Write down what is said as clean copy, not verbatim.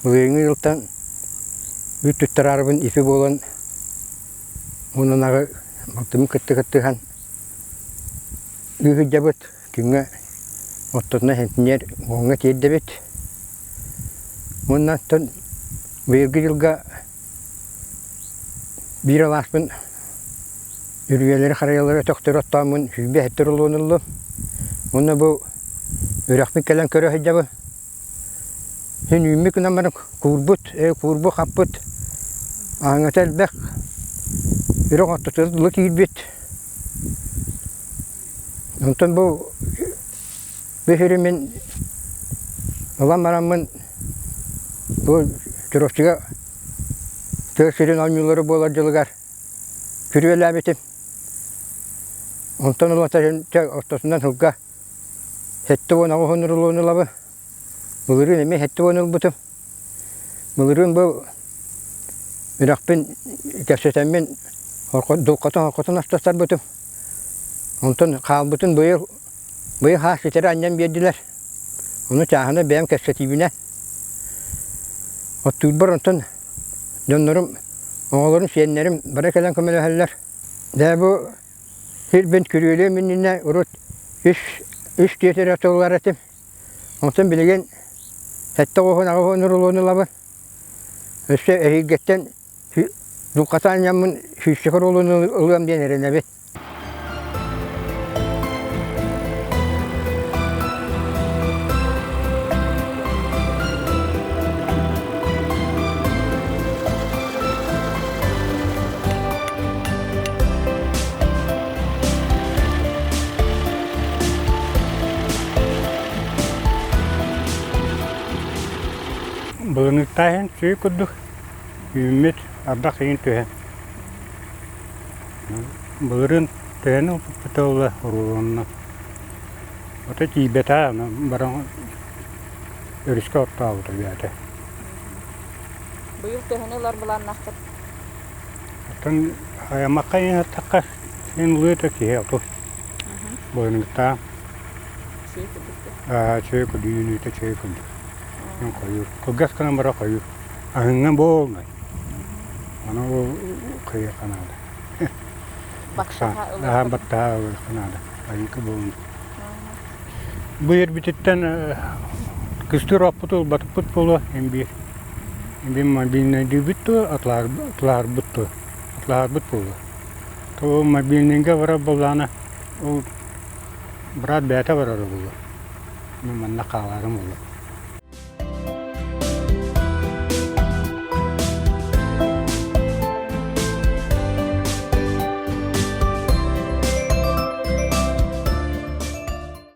Ылыйыңы йылтан үт туттарарбын ипи болан онанағы малтымын кытты-кыттыхан үгі жабыт күнге оттотына хентинер оңға тейдебет. Оннаттан быйылгы жылға бир аласпын үрүелері қарайалары тоқтыр оттамын хүзбе әттір ұлуынылы. Онна бұл үрәқпін кәлін көрі жабы. Хен үймі күн амарым курбу қаппыт. Аңатал бәқ үрәқ оттотылы кейбет. Онтан бұл бөхірі мен ұлан марамын бұл түріқшіға төсірін алмылары болар жылығар күрвел әбетім. Онтан ұлатарын ортасынан ұлға хетті он ағығын ұлуын ұлабы. Бұлырын әме хетті он ұлбытым. Бұлырын бұл үрәқпен кәпсетәмен дұлқатын астастар бұтым. Онтан қалбытын бұйыл хас етері аннан берділер. Оны чағыны бәйім кәпсетейбіне. Оттуылбар онтан донларым, оғаларым, сиенлерім бара кәлін көмелі әлілер. Дә бұл хирбен күрелі меніне ұрыт үш тетер атылар әтім. Онтан білеген әтті ағығын ұрылуыны лабы. Өсі әйгеттен дұлқатан ямын шүйшіқыр ұлуыны ұлуам ден әрін әбет. Бұлынықтайын сүй күрдік, үйімет ардақ ең түйен. Бұлырын түйенің бұтылы ұруынна. Ота кейбета баран өріске отта алды бәді. Бұйыл түйені олар бұлан наққыт? Оттан аямаққа ең аттаққа ең ұлыйты кей алды. Бұлынықтайын. Сүй күрді, үйінейті сүй күрді. Koyur. Kogas kana bara koyur. Ahıngan boğulmay. Ana o koyur kanada. Baksa. Daha batta kanada. Ayıkı boğulmay. Bu yer bititten kıstır apıtı batıp putbolu embi. Embi mobilne bittu atlar bittu. Atlar bitbolu. To mobilnenge vara bolana o brat beta vara bolu. Manna kalarım bolu.